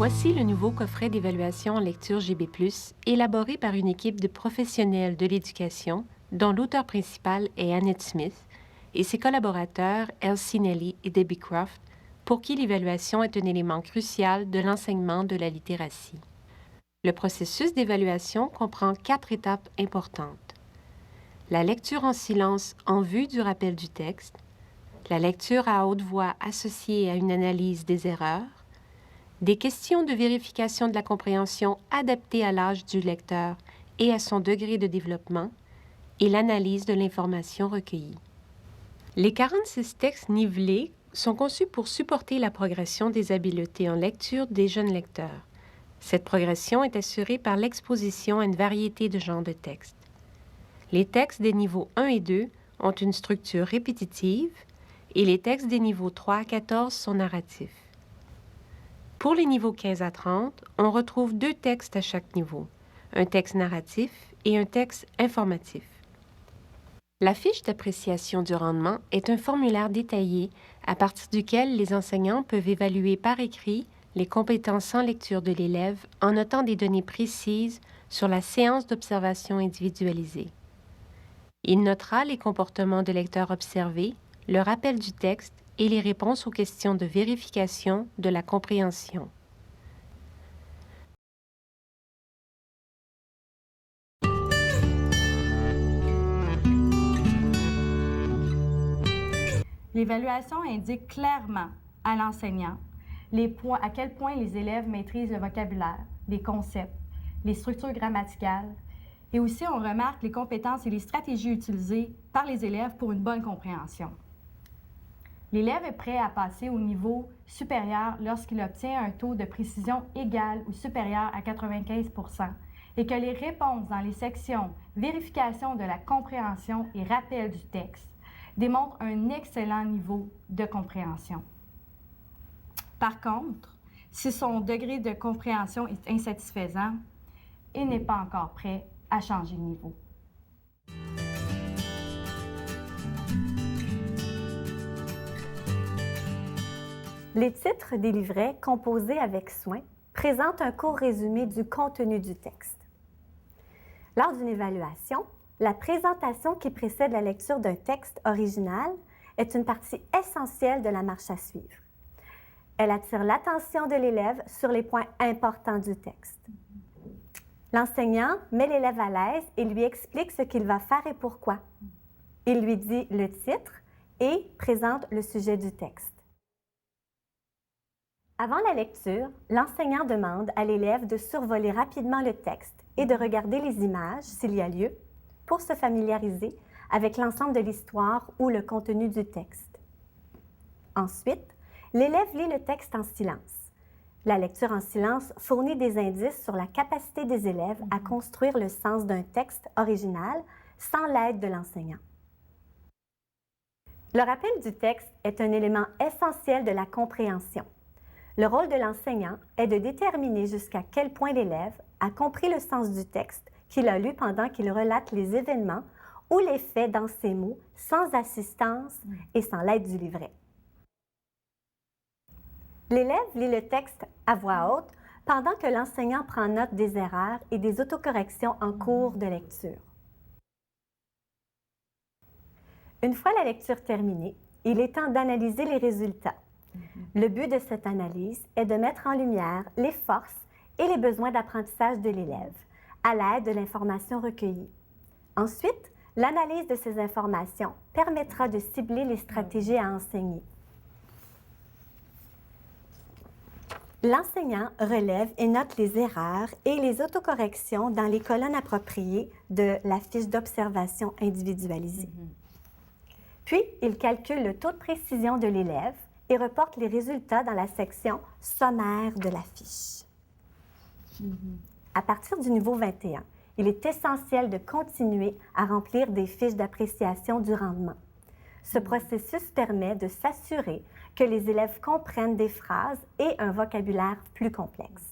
Voici le nouveau coffret d'évaluation en lecture GB+, élaboré par une équipe de professionnels de l'éducation, dont l'auteur principal est Annette Smith, et ses collaborateurs Elsie Nelly et Debbie Croft, pour qui l'évaluation est un élément crucial de l'enseignement de la littératie. Le processus d'évaluation comprend 4 étapes importantes. La lecture en silence en vue du rappel du texte, la lecture à haute voix associée à une analyse des erreurs, des questions de vérification de la compréhension adaptées à l'âge du lecteur et à son degré de développement, et l'analyse de l'information recueillie. Les 46 textes nivelés sont conçus pour supporter la progression des habiletés en lecture des jeunes lecteurs. Cette progression est assurée par l'exposition à une variété de genres de textes. Les textes des niveaux 1 et 2 ont une structure répétitive et les textes des niveaux 3 à 14 sont narratifs. Pour les niveaux 15 à 30, on retrouve 2 textes à chaque niveau, un texte narratif et un texte informatif. La fiche d'appréciation du rendement est un formulaire détaillé à partir duquel les enseignants peuvent évaluer par écrit les compétences en lecture de l'élève en notant des données précises sur la séance d'observation individualisée. Il notera les comportements de lecteur observés, le rappel du texte et les réponses aux questions de vérification de la compréhension. L'évaluation indique clairement à l'enseignant à quel point les élèves maîtrisent le vocabulaire, les concepts, les structures grammaticales, et aussi on remarque les compétences et les stratégies utilisées par les élèves pour une bonne compréhension. L'élève est prêt à passer au niveau supérieur lorsqu'il obtient un taux de précision égal ou supérieur à 95 % et que les réponses dans les sections vérification de la compréhension et rappel du texte démontrent un excellent niveau de compréhension. Par contre, si son degré de compréhension est insatisfaisant, il n'est pas encore prêt à changer de niveau. Les titres des livrets composés avec soin présentent un court résumé du contenu du texte. Lors d'une évaluation, la présentation qui précède la lecture d'un texte original est une partie essentielle de la marche à suivre. Elle attire l'attention de l'élève sur les points importants du texte. L'enseignant met l'élève à l'aise et lui explique ce qu'il va faire et pourquoi. Il lui dit le titre et présente le sujet du texte. Avant la lecture, l'enseignant demande à l'élève de survoler rapidement le texte et de regarder les images, s'il y a lieu, pour se familiariser avec l'ensemble de l'histoire ou le contenu du texte. Ensuite, l'élève lit le texte en silence. La lecture en silence fournit des indices sur la capacité des élèves à construire le sens d'un texte original sans l'aide de l'enseignant. Le rappel du texte est un élément essentiel de la compréhension. Le rôle de l'enseignant est de déterminer jusqu'à quel point l'élève a compris le sens du texte qu'il a lu pendant qu'il relate les événements ou les faits dans ses mots, sans assistance et sans l'aide du livret. L'élève lit le texte à voix haute pendant que l'enseignant prend note des erreurs et des autocorrections en cours de lecture. Une fois la lecture terminée, il est temps d'analyser les résultats. Le but de cette analyse est de mettre en lumière les forces et les besoins d'apprentissage de l'élève à l'aide de l'information recueillie. Ensuite, l'analyse de ces informations permettra de cibler les stratégies à enseigner. L'enseignant relève et note les erreurs et les autocorrections dans les colonnes appropriées de la fiche d'observation individualisée. Puis, il calcule le taux de précision de l'élève et reporte les résultats dans la section sommaire de la fiche. À partir du niveau 21, il est essentiel de continuer à remplir des fiches d'appréciation du rendement. Ce processus permet de s'assurer que les élèves comprennent des phrases et un vocabulaire plus complexe.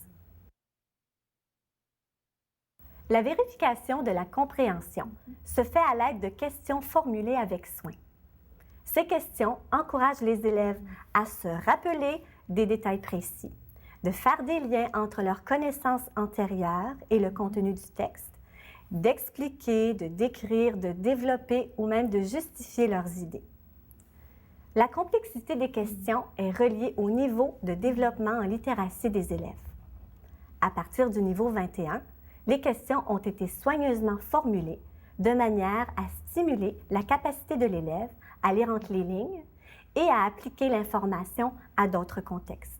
La vérification de la compréhension se fait à l'aide de questions formulées avec soin. Ces questions encouragent les élèves à se rappeler des détails précis, de faire des liens entre leurs connaissances antérieures et le contenu du texte, d'expliquer, de décrire, de développer ou même de justifier leurs idées. La complexité des questions est reliée au niveau de développement en littératie des élèves. À partir du niveau 21, les questions ont été soigneusement formulées de manière à stimuler la capacité de l'élève à lire entre les lignes et à appliquer l'information à d'autres contextes.